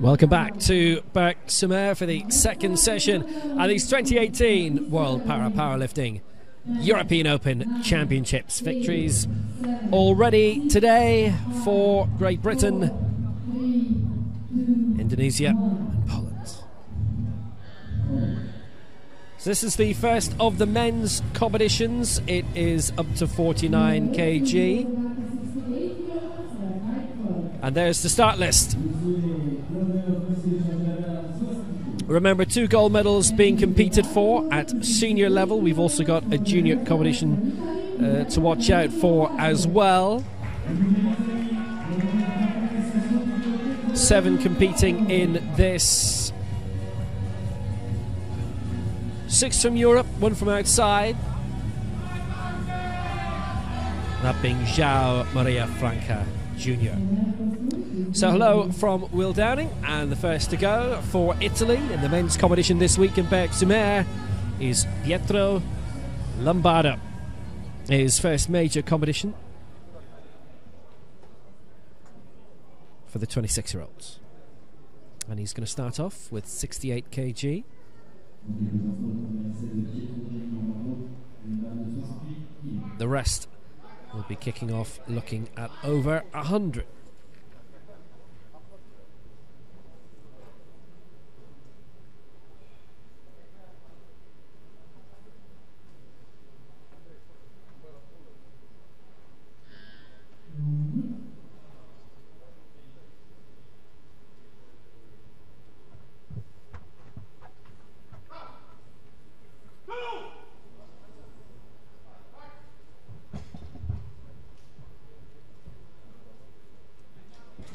Welcome back to Berck-Sur-Mer for the second session at these 2018 World Powerlifting European Open Championships. Victories already today for Great Britain, Indonesia and Poland. So this is the first of the men's competitions. It is up to 49 kg. And there's the start list. Remember, 2 gold medals being competed for at senior level. We've also got a junior competition to watch out for as well. 7 competing in this. 6 from Europe, 1 from outside. That being João Maria Franca Jr. So hello from Will Downing, and the first to go for Italy in the men's competition this week in Berck-Sur-Mer is Pietro Lombardo. His first major competition for the 26-year-olds. And he's going to start off with 68 kg. The rest will be kicking off looking at over 100.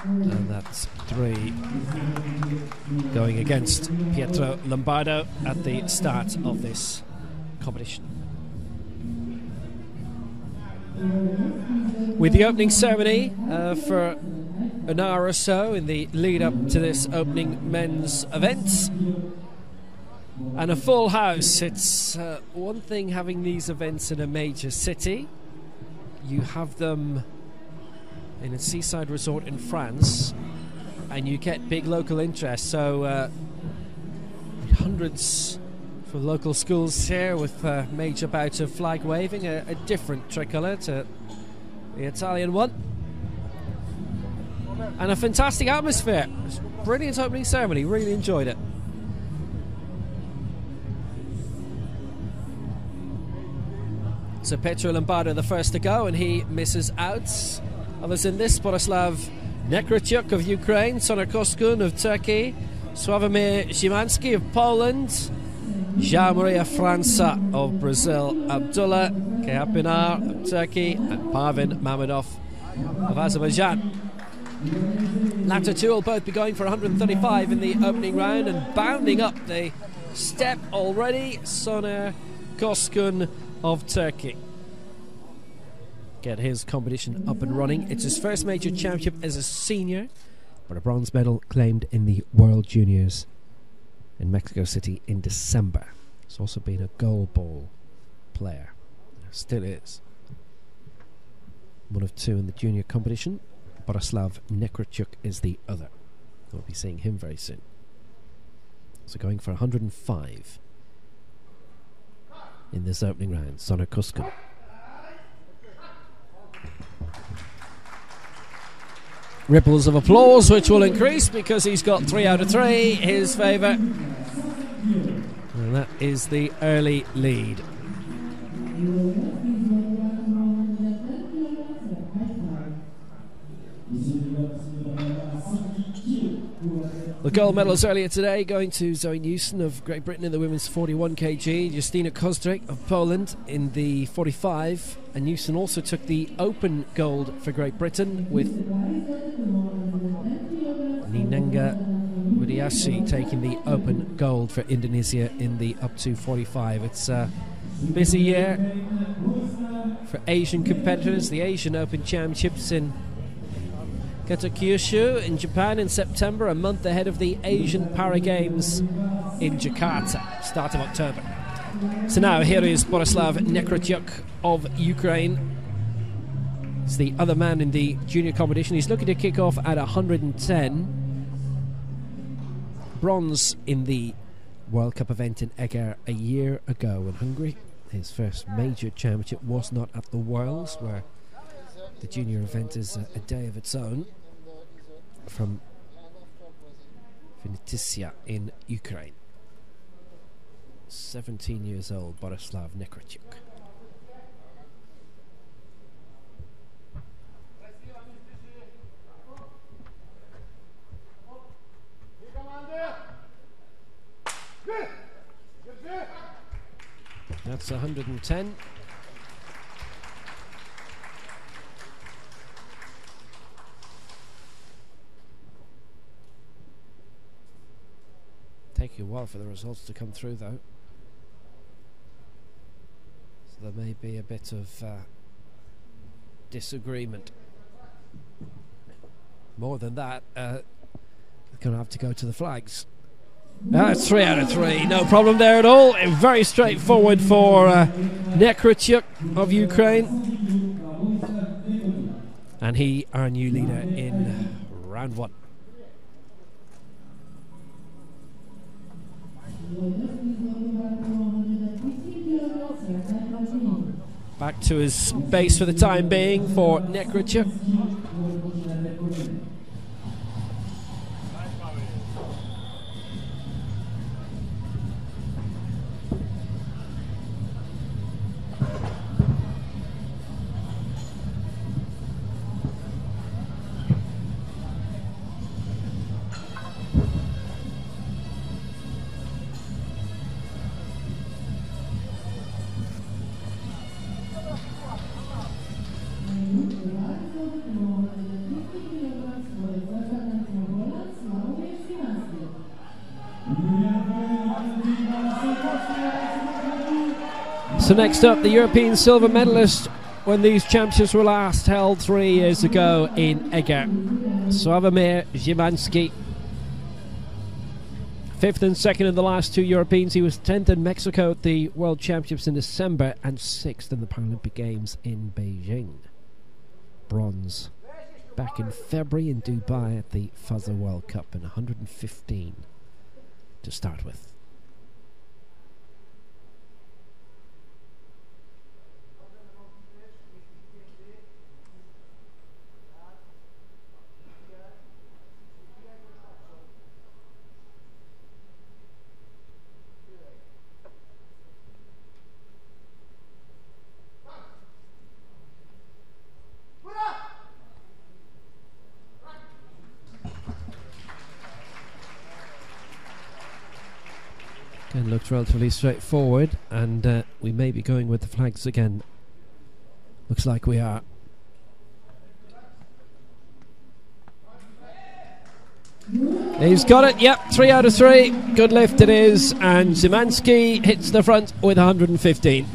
And that's 3 going against Pietro Lombardo at the start of this competition. With the opening ceremony for an hour or so in the lead up to this opening men's event, and a full house. It's one thing having these events in a major city. You have them in a seaside resort in France, and you get big local interest. So hundreds for local schools here, with a major bout of flag waving, a different tricolour to the Italian one, and a fantastic atmosphere. It's a brilliant opening ceremony, really enjoyed it. So Pietro Lombardo the first to go, and he misses out. Others in this: Borislav Nekryciuk of Ukraine, Soner Koskun of Turkey, Sławomir Szymanski of Poland, João Maria Franca of Brazil, Abdullah Kehapinar of Turkey, and Parvin Mamedov of Azerbaijan. Latter 2 will both be going for 135 in the opening round, and bounding up the step already, Soner Koskun of Turkey. Get his competition up and running. It's his first major championship as a senior, but a bronze medal claimed in the World Juniors in Mexico City in December. He's also been a goal ball player, still is. 1 of 2 in the junior competition. Borislav Nekryciuk is the other. We'll be seeing him very soon. So going for 105 in this opening round, Soner Koskun. Ripples of applause, which will increase because he's got 3 out of 3 his favour, and that is the early lead. The gold medals earlier today going to Zoe Newson of Great Britain in the women's 41 kg, Justyna Kozdryk of Poland in the 45, and Newson also took the open gold for Great Britain, with Ninenga Widiasi taking the open gold for Indonesia in the up to 45. It's a busy year for Asian competitors. The Asian Open Championships in Kyushu in Japan in September, a month ahead of the Asian Paralympic Games in Jakarta, start of October. So now here is Borislav Nekryciuk of Ukraine. He's the other man in the junior competition. He's looking to kick off at 110. bronze in the World Cup event in Eger a year ago in Hungary. His first major championship was not at the Worlds, where the junior event is a day of its own, from Vinnytsia in Ukraine. 17 years old, Borislav Nekrychuk. That's 110. Take a while for the results to come through, though. So there may be a bit of disagreement. More than that, we're going to have to go to the flags. That's 3 out of 3, no problem there at all. Very straightforward for Nekrychuk of Ukraine. And he, our new leader in round 1. Back to his base for the time being for Nekrychuk. So next up, the European silver medalist when these championships were last held 3 years ago in Eger. Sławomir Szymanski. 5th and 2nd in the last 2 Europeans. He was 10th in Mexico at the World Championships in December and 6th in the Paralympic Games in Beijing. Bronze back in February in Dubai at the Fuzzer World Cup in 115 to start with. Again, looked relatively straightforward, and we may be going with the flags again. Looks like we are. He's got it, yep, 3 out of 3. Good lift it is, and Szymanski hits the front with 115.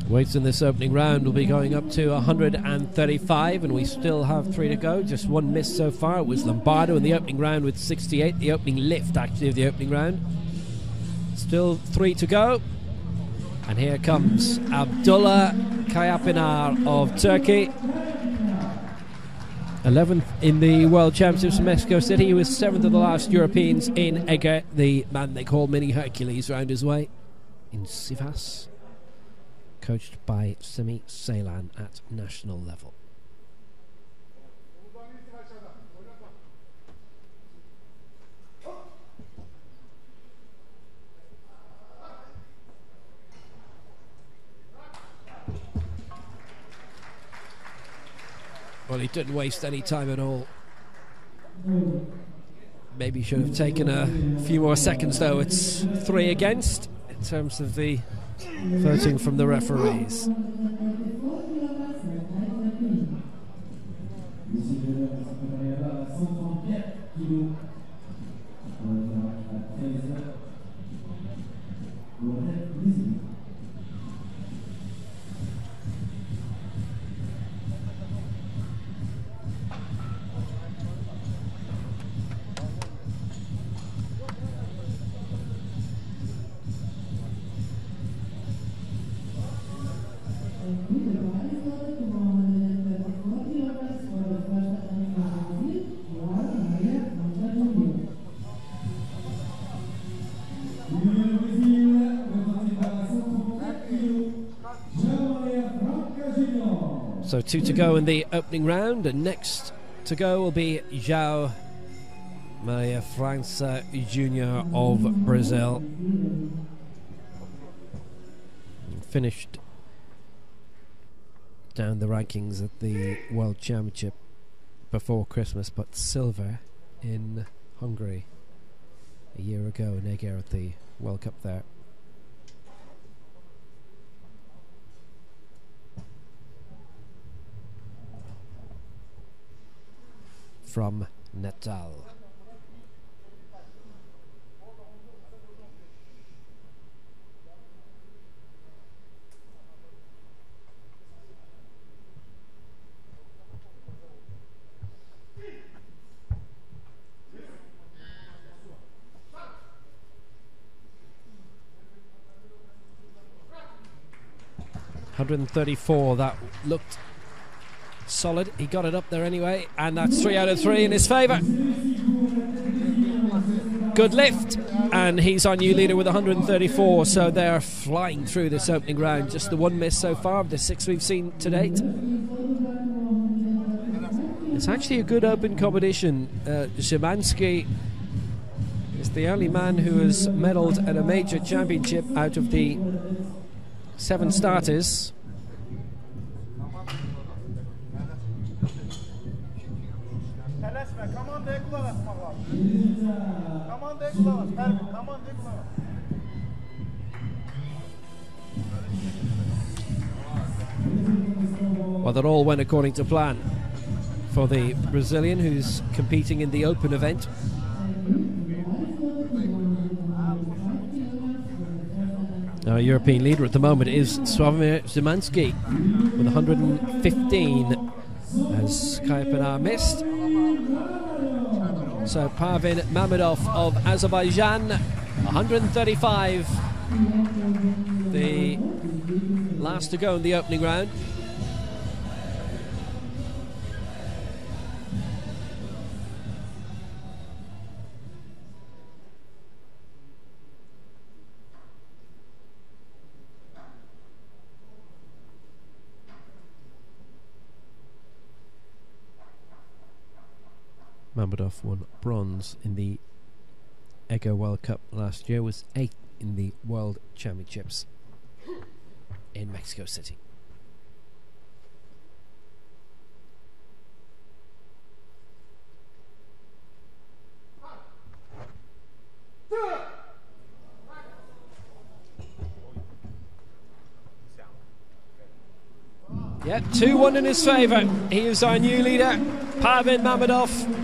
Weights in this opening round will be going up to 135, and we still have 3 to go. Just one miss so far. It was Lombardo in the opening round with 68, the opening lift actually of the opening round. Still 3 to go. And here comes Abdullah Kayapinar of Turkey. 11th in the World Championships in Mexico City. He was 7th of the last Europeans in Eger, the man they call Mini Hercules round his way in Sivas. Coached by Simi Ceylan at national level. Well, he didn't waste any time at all. Maybe should have taken a few more seconds, though. It's 3 against in terms of the voting from the referees. So 2 to go in the opening round, and next to go will be João Maria França Jr. of Brazil. Finished down the rankings at the World Championship before Christmas, but silver in Hungary a year ago in Eger at the World Cup there. From Natal. $134, that looked solid. He got it up there anyway, and that's 3 out of 3 in his favour. Good lift, and he's our new leader with 134, so they're flying through this opening round. Just the one miss so far of the 6 we've seen to date. It's actually a good open competition. Szymanski is the only man who has medalled at a major championship out of the 7 starters. Well, that all went according to plan for the Brazilian, who's competing in the open event. Our European leader at the moment is Sławomir Szymanski with 115, as Kayapana missed. So Parvin Mamedov of Azerbaijan, 135, the last to go in the opening round. Mamedov won bronze in the Eger World Cup last year, was 8th in the World Championships in Mexico City. Yeah, 2-1 in his favour. He is our new leader, Parvin Mamedov.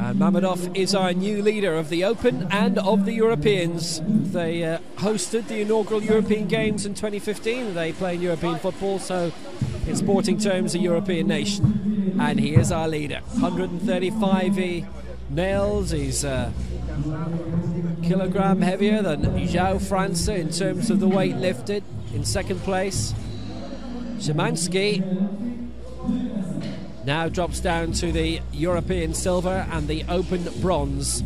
And Mamedov is our new leader of the Open and of the Europeans. They hosted the inaugural European Games in 2015. They play in European football, so in sporting terms, a European nation. And he is our leader. 135 he nails. He's a kilogram heavier than João França in terms of the weight lifted. In second place, Szymanski now drops down to the European silver and the Open bronze.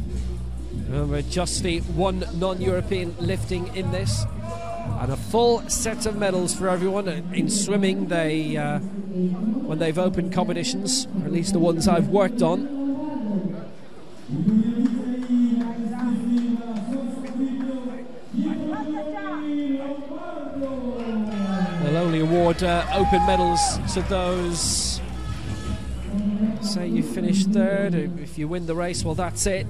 Remember, just the one non-European lifting in this, and a full set of medals for everyone. In swimming, they when they've opened competitions, or at least the ones I've worked on, they'll only award open medals to those say you finish third, if you win the race, well, that's it.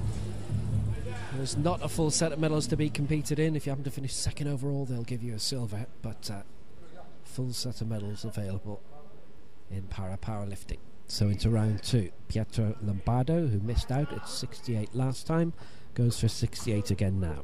There's not a full set of medals to be competed in. If you happen to finish second overall, they'll give you a silver, but full set of medals available in powerlifting. So into round 2. Pietro Lombardo, who missed out at 68 last time, goes for 68 again now.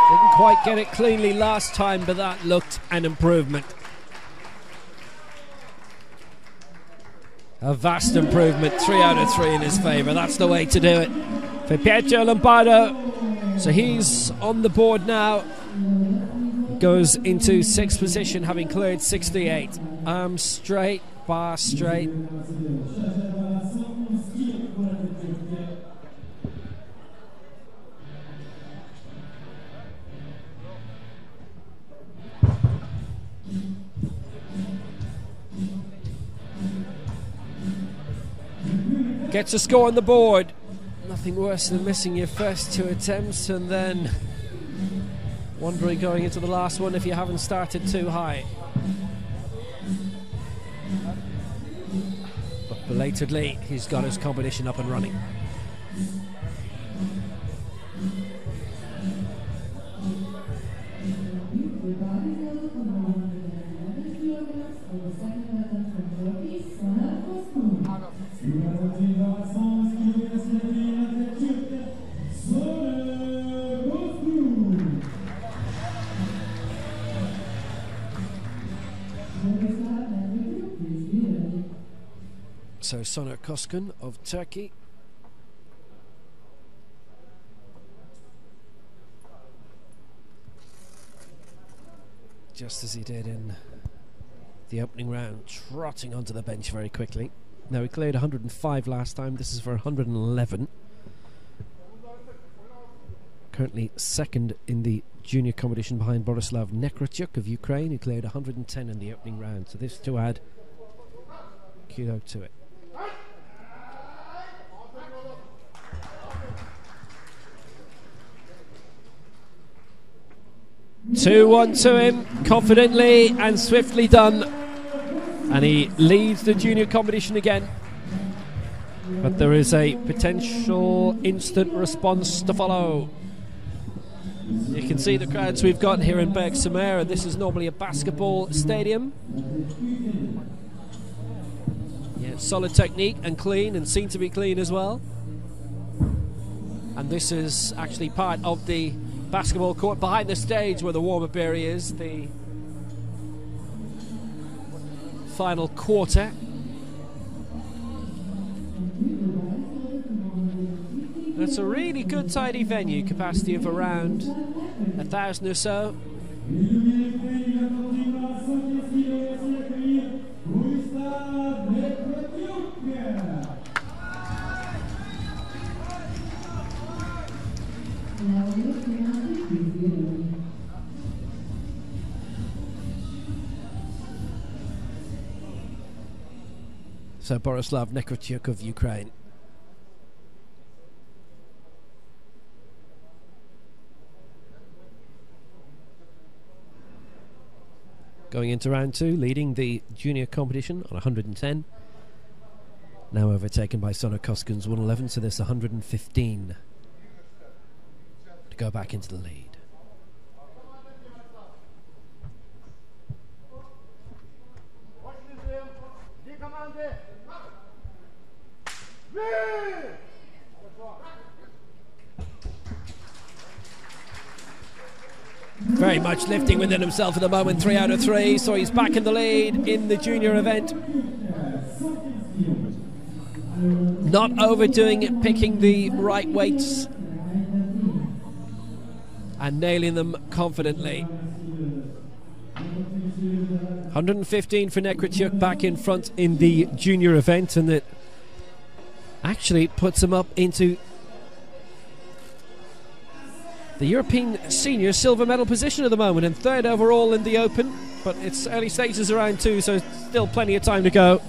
Didn't quite get it cleanly last time, but that looked an improvement. A vast improvement, 3 out of 3 in his favour. That's the way to do it for Pietro Lombardo. So he's on the board now. Goes into 6th position, having cleared 68. Arms straight, bar straight. Gets a score on the board. Nothing worse than missing your first 2 attempts and then wondering going into the last one if you haven't started too high. But belatedly, he's got his competition up and running. So Soner Koskun of Turkey. Just as he did in the opening round, trotting onto the bench very quickly. Now, he cleared 105 last time. This is for 111. Currently second in the junior competition behind Borislav Nekrotyuk of Ukraine, who cleared 110 in the opening round. So this to add kilo to it. 2-1 to him, confidently and swiftly done, and he leads the junior competition again. But there is a potential instant response to follow. You can see the crowds we've got here in Berck-Sur-Mer, and this is normally a basketball stadium. Yeah, solid technique and clean, and seen to be clean as well. And this is actually part of the basketball court behind the stage where the warm-up area is, the final quarter. It's a really good tidy venue, capacity of around 1,000 or so. So Borislav Nekrotyuk of Ukraine. Going into round 2, leading the junior competition on 110. Now overtaken by Soner Koskun's 111, so there's 115 to go back into the lead. Very much lifting within himself at the moment, 3 out of 3, so he's back in the lead in the junior event. Not overdoing it, picking the right weights. and nailing them confidently. 115 for Nekrytiuk, back in front in the junior event, and it actually puts him up into the European senior silver medal position at the moment, and third overall in the Open, but it's early stages of round 2, so still plenty of time to go.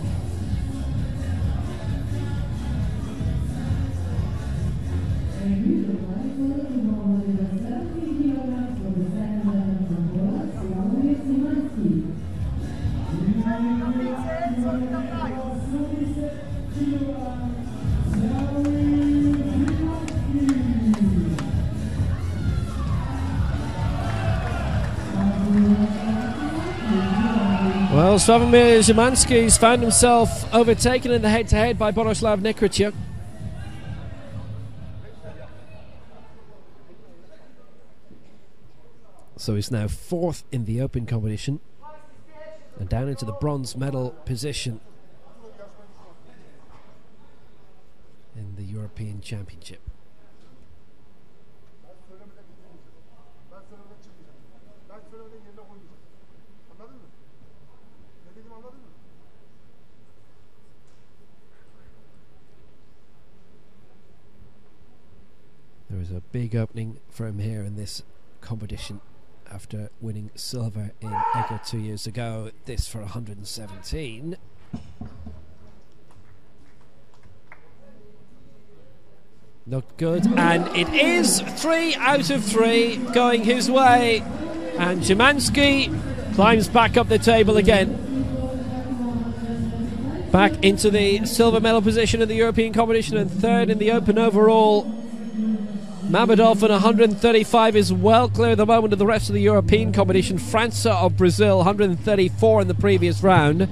Well, Sławomir Szymanski's found himself overtaken in the head-to-head by Boleslav Nekrytiuk. So he's now 4th in the Open competition and down into the bronze medal position in the European Championship. There is a big opening for him here in this competition after winning silver in Ego 2 years ago. This for 117. Looked good, and it is 3 out of 3 going his way, and Szymanski climbs back up the table again, back into the silver medal position in the European competition and 3rd in the Open overall. Mammadov at 135 is well clear at the moment of the rest of the European competition. França of Brazil, 134 in the previous round.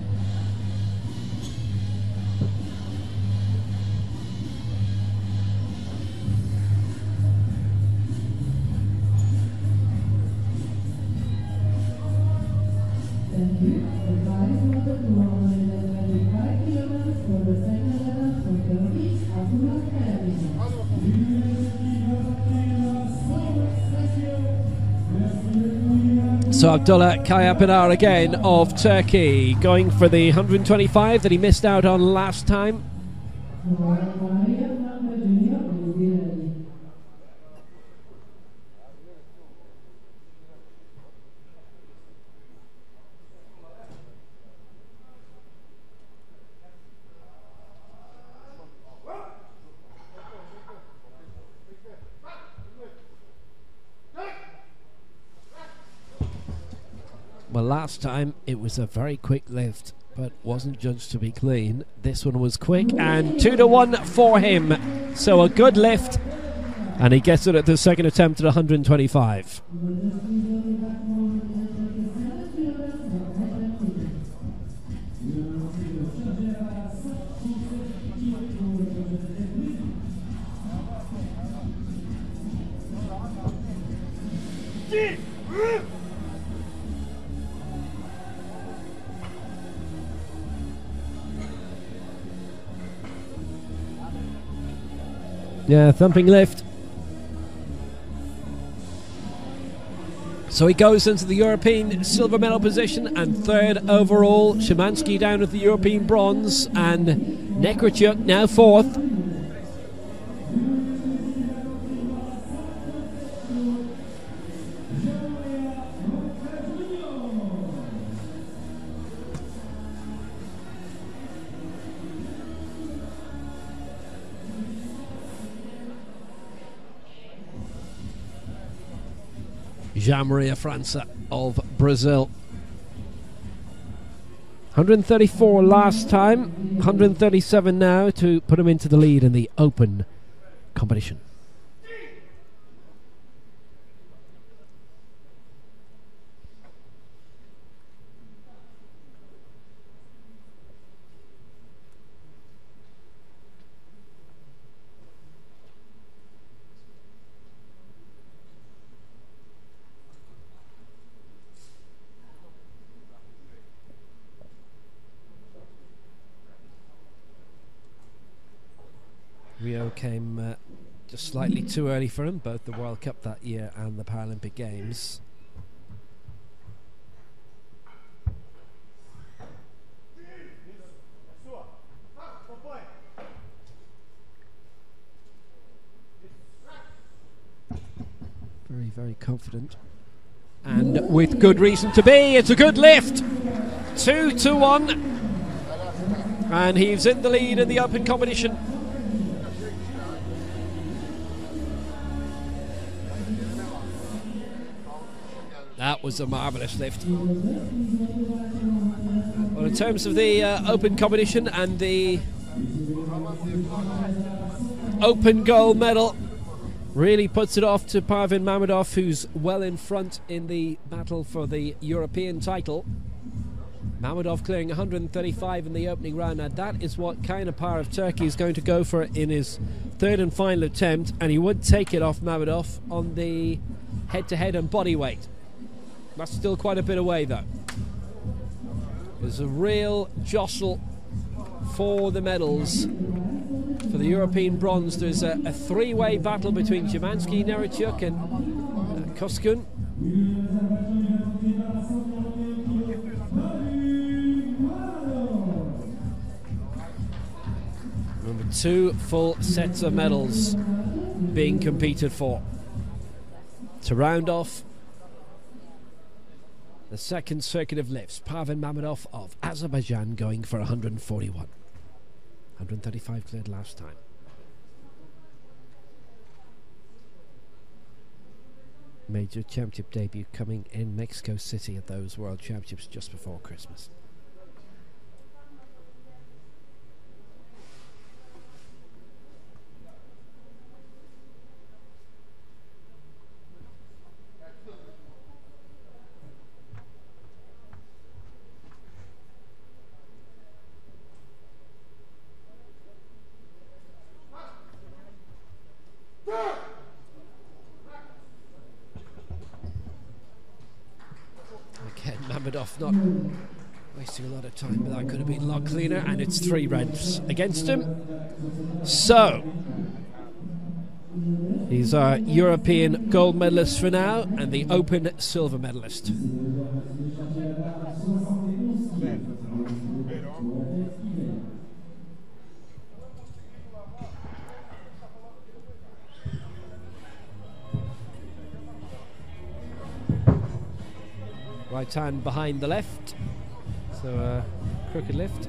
So Abdullah Kayapinar again of Turkey, going for the 125 that he missed out on last time. Well, last time it was a very quick lift, but wasn't judged to be clean. This one was quick, and 2-1 for him. So a good lift, and he gets it at the second attempt at 125. Yeah, thumping lift. So he goes into the European silver medal position and 3rd overall. Szymanski down at the European bronze, and Nekrytiuk now 4th. Jean-Maria França of Brazil. 134 last time, 137 now to put him into the lead in the Open competition. Rio came Just slightly too early for him, both the World Cup that year and the Paralympic Games. Very, very confident. And with good reason to be. It's a good lift. 2-1. And he's in the lead in the open competition. That was a marvellous lift. Well, in terms of the open competition and the open gold medal, really puts it off to Parvin Mammadov, who's well in front in the battle for the European title. Mammadov clearing 135 in the opening round. Now that is what kind of power of Turkey is going to go for in his third and final attempt, and he would take it off Mammadov on the head-to-head and body weight. That's still quite a bit away though. There's a real jostle for the medals. For the European bronze, there's a three-way battle between Szymanski, Nerychuk and Koskun. Remember, 2 full sets of medals being competed for. To round off the second circuit of lifts, Parvin Mammadov of Azerbaijan going for 141. 135 cleared last time. Major championship debut coming in Mexico City at those World Championships just before Christmas. Mammadov not wasting a lot of time, but that could have been a lot cleaner, and it's 3 reds against him. So he's our European gold medalist for now and the Open silver medalist. Right hand behind the left, so crooked lift.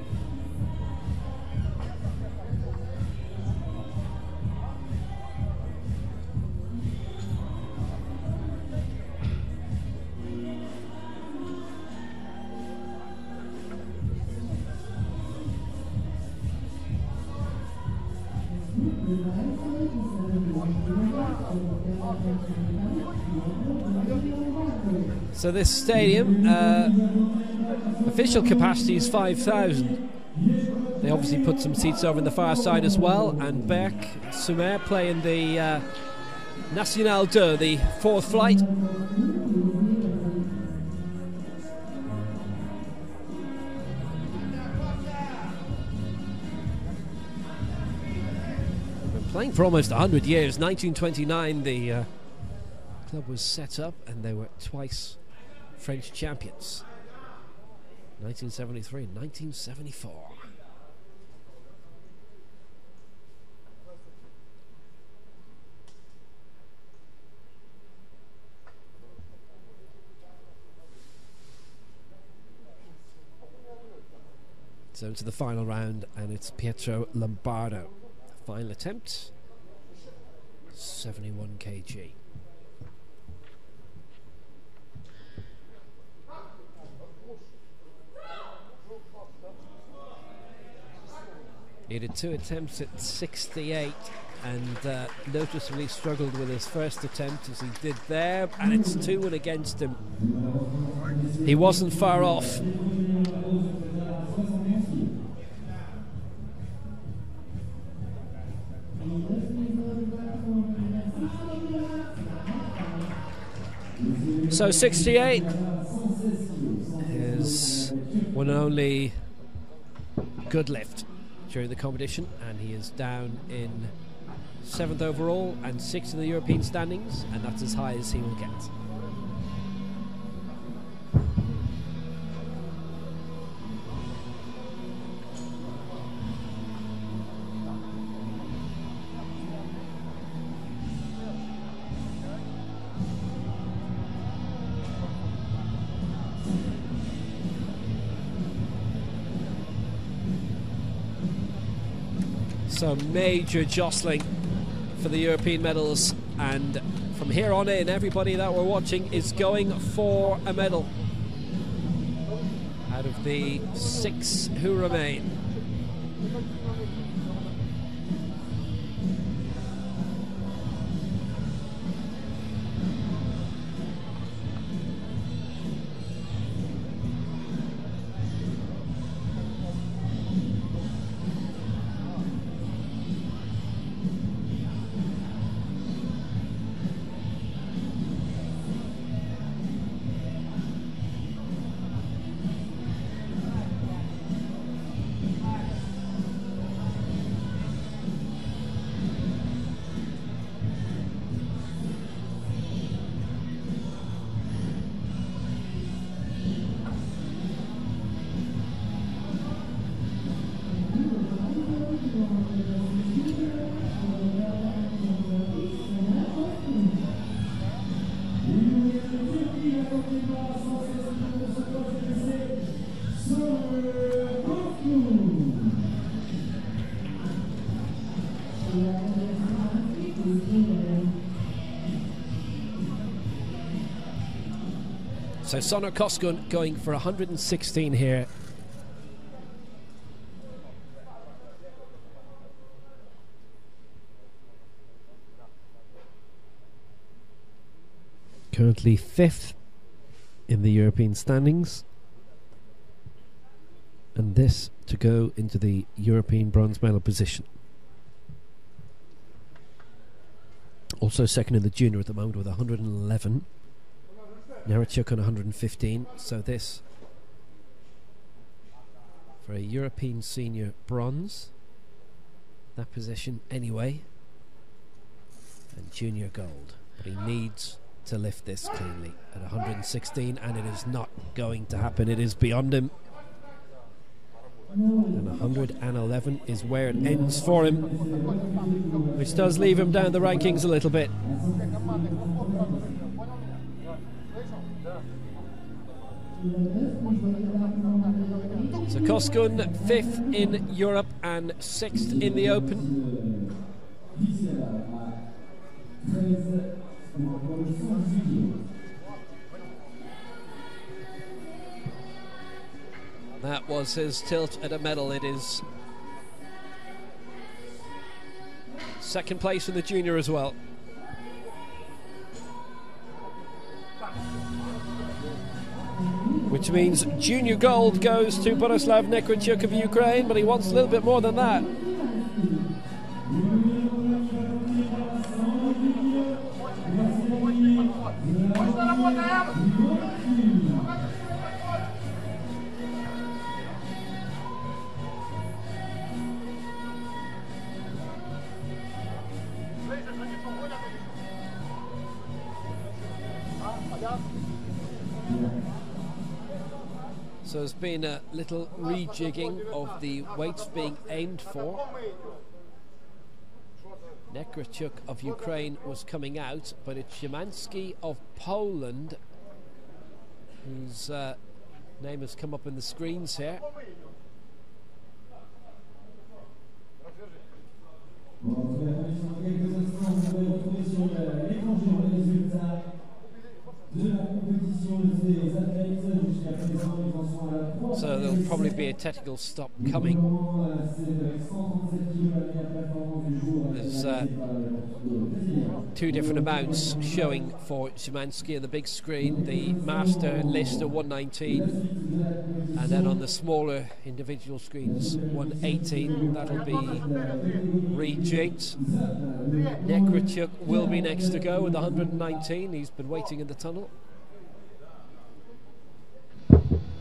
So this stadium, official capacity is 5,000. They obviously put some seats over on the far side as well, and Berck-Sur-Mer playing the National 2, the 4th flight. Been playing for almost 100 years. 1929 the club was set up, and they were twice French champions. 1973 and 1974. So into the final round, and it's Pietro Lombardo. Final attempt, 71 kg. He did 2 attempts at 68 and noticeably struggled with his first attempt, as he did there, and it's 2-1 against him. He wasn't far off. So 68 is one and only good lift during the competition, and he is down in 7th overall and 6th in the European standings, and that's as high as he will get. So major jostling for the European medals, and from here on in, everybody that we're watching is going for a medal out of the 6 who remain. So Soner Koskun going for 116 here. Currently 5th in the European standings. And this to go into the European bronze medal position. Also 2nd in the junior at the moment with 111. Narachuk on 115, so this for a European senior bronze, that position anyway, and junior gold. But he needs to lift this cleanly at 116, and it is not going to happen. It is beyond him. And 111 is where it ends for him, which does leave him down the rankings a little bit. So Koskun 5th in Europe and 6th in the Open. That was his tilt at a medal. It is 2nd place in the junior as well. Which means junior gold goes to Borislav Nekrychuk of Ukraine, but he wants a little bit more than that. So there's been a little rejigging of the weights being aimed for. Nekrychuk of Ukraine was coming out, but it's Szymanski of Poland, whose name has come up in the screens here. So there'll probably be a technical stop coming. There's 2 different amounts showing for Szymanski on the big screen, the master list of 119, and then on the smaller individual screens 118. That'll be rejigged. Nekrychuk will be next to go with 119. He's been waiting in the tunnel.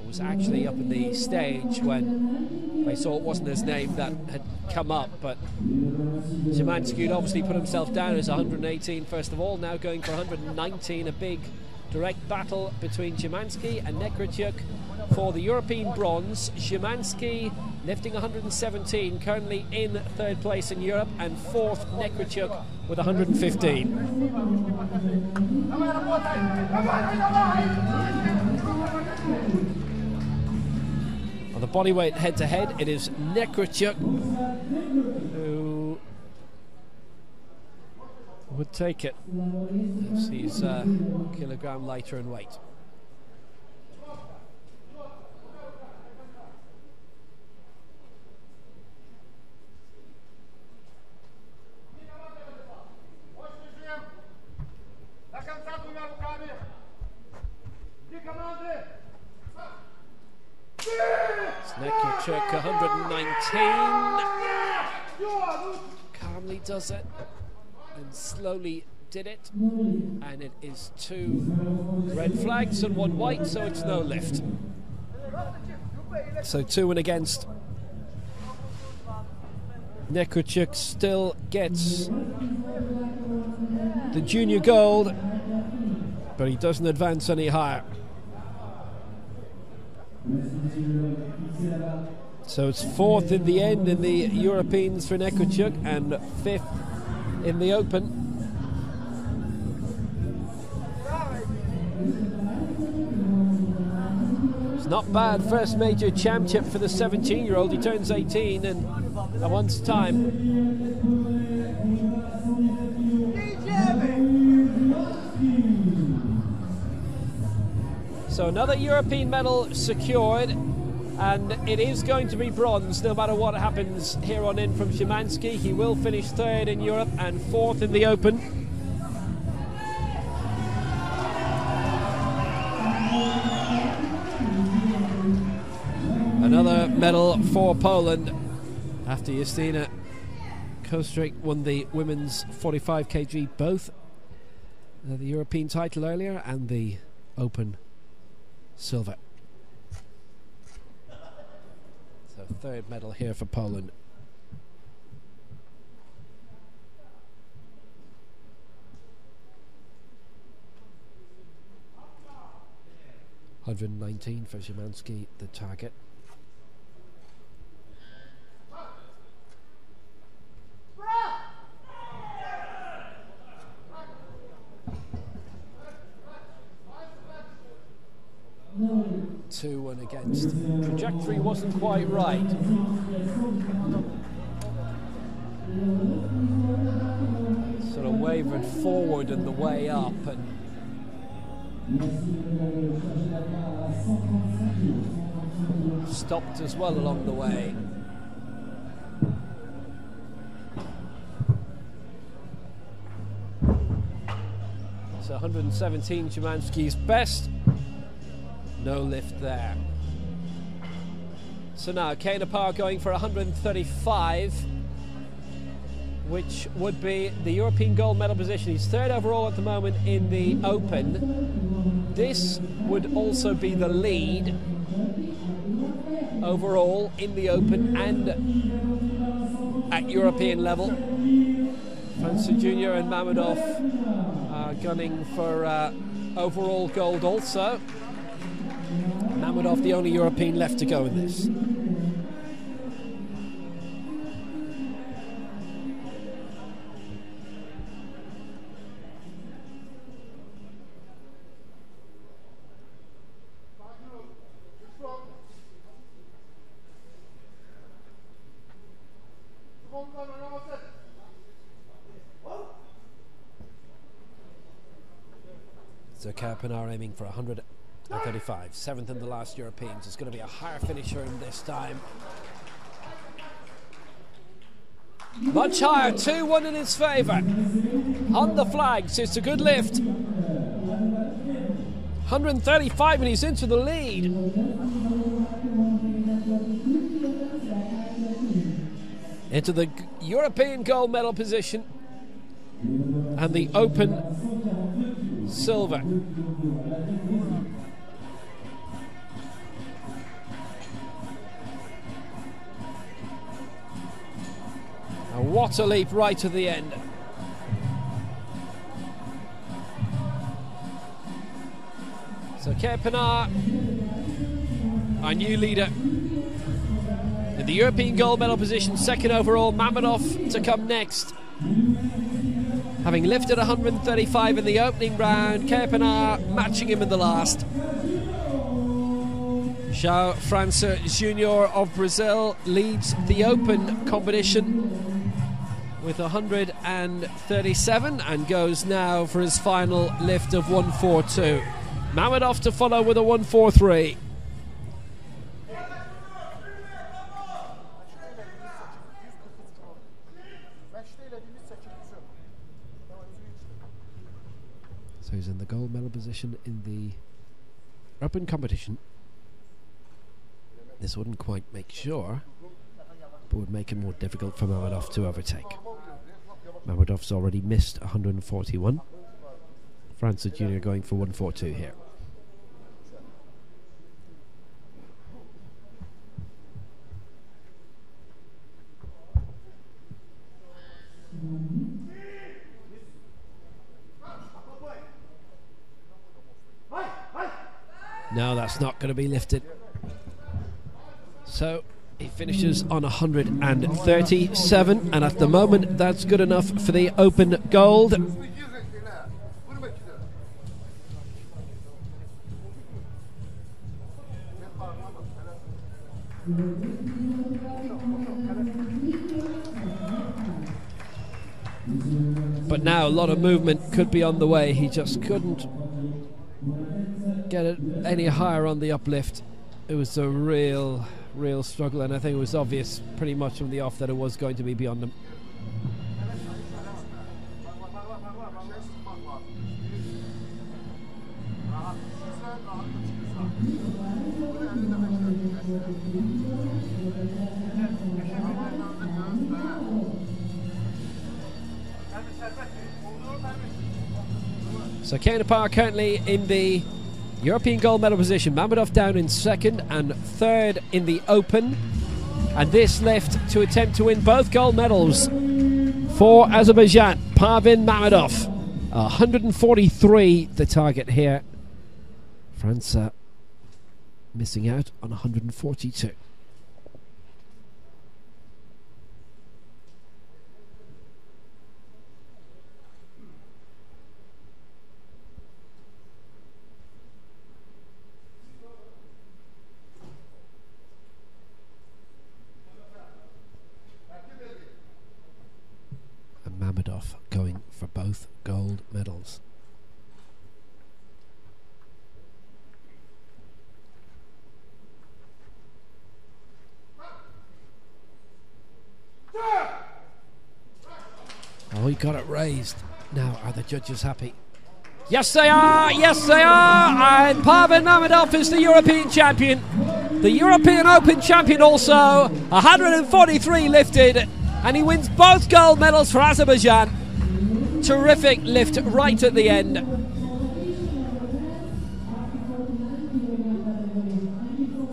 was actually up in the stage when they saw it wasn't his name that had come up, but Szymanski had obviously put himself down as 118 first of all, now going for 119, a big direct battle between Szymanski and Nekrzyuk for the European bronze. Szymanski lifting 117, currently in third place in Europe, and fourth Nekrzyuk with 115. On the bodyweight head-to-head, it is Nekrzyuk who would take it, as he's a kilogram lighter in weight. Nekrzyuk 119, calmly does it and slowly did it, and it is 2 red flags and 1 white, so it's no lift. So 2 and against. Nekrzyuk still gets the junior gold, but he doesn't advance any higher. So it's 4th in the end in the Europeans for Nekrzyuk and 5th in the Open. It's not bad, first major championship for the 17-year-old. He turns 18 in a month's time. So another European medal secured, and it is going to be bronze no matter what happens here on in from Szymanski. He will finish 3rd in Europe and 4th in the Open. Another medal for Poland after Justyna Kostrik won the women's 45 kg, both the European title earlier and the Open silver. So 3rd medal here for Poland. $119 for Szymanski, the target. Two and against. Trajectory wasn't quite right. Sort of wavered forward on the way up and stopped as well along the way. So 117 Szymanski's best. No lift there. So now Kayna Parr going for 135, which would be the European gold medal position. He's 3rd overall at the moment in the Open. This would also be the lead overall in the Open and at European level. Francis Jr. and Mammadov are gunning for overall gold also. Mammadov the only European left to go in this. So Karpinar aiming for 135, 7th in the last Europeans. It's going to be a higher finisher in this time. Much higher, 2-1 in his favour. On the flags, it's a good lift. 135 and he's into the lead. Into the European gold medal position and the Open silver. And what a leap right to the end. So Kerpenaar, our new leader, in the European gold medal position, second overall. Mammadov to come next. Having lifted 135 in the opening round, Kerpenaar matching him in the last. João França Jr. of Brazil leads the open competition with 137 and goes now for his final lift of 142. Mammadov to follow with a 143. So he's in the gold medal position in the open competition. This wouldn't quite make sure, but would make it more difficult for Mammadov to overtake. Mammadov's already missed 141. França Jr. going for 142 here. No, that's not going to be lifted. So he finishes on 137, and at the moment that's good enough for the open gold. But now a lot of movement could be on the way. He just couldn't get it any higher on the uplift. It was a real struggle, and I think it was obvious pretty much from the off that it was going to be beyond him. So Kerpenaar currently in the European gold medal position. Mammadov down in second and third in the open. And this lift to attempt to win both gold medals for Azerbaijan. Parvin Mammadov. 143 the target here. França missing out on 142. Mammadov going for both gold medals. Oh, he got it raised. Now, are the judges happy? Yes, they are! Yes, they are! And Parvin Mammadov is the European champion. The European Open champion also. 143 lifted. And he wins both gold medals for Azerbaijan. Terrific lift right at the end.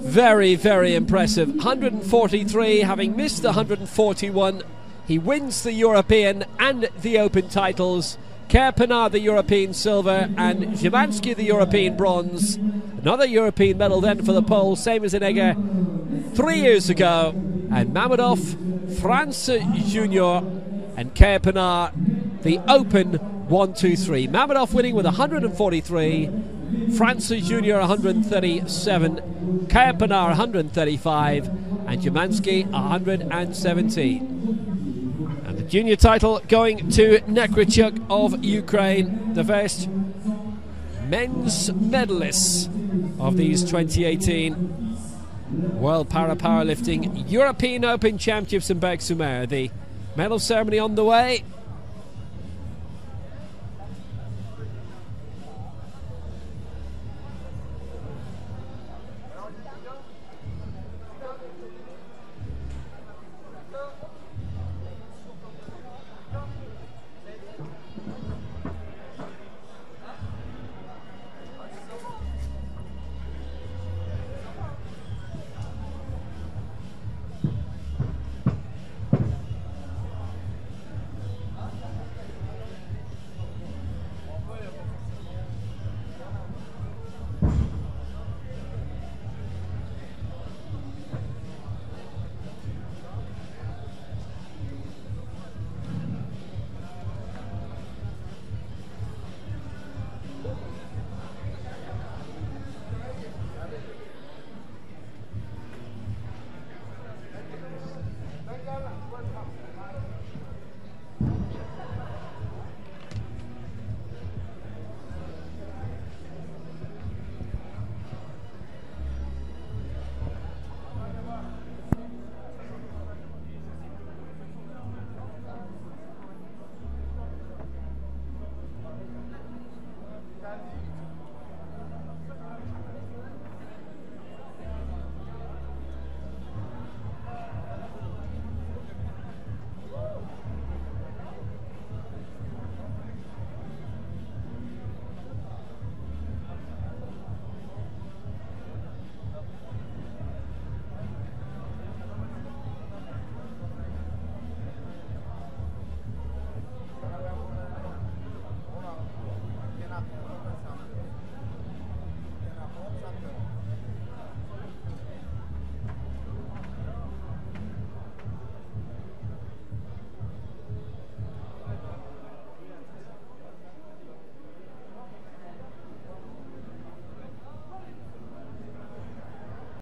Very, very impressive. 143, having missed the 141. He wins the European and the Open titles. Kerpenaar the European silver and Szymanski the European bronze. Another European medal then for the Poles, same as in Egger 3 years ago. And Mammadov, França Jr. and Kerpenaar the Open 1-2-3. Mammadov winning with 143, França Jr. 137, Kerpenaar 135 and Szymanski 117. And the junior title going to Nekrychuk of Ukraine, the first men's medalists of these 2018 World Powerlifting European Open Championships in Berck-Sur-Mer. The medal ceremony on the way.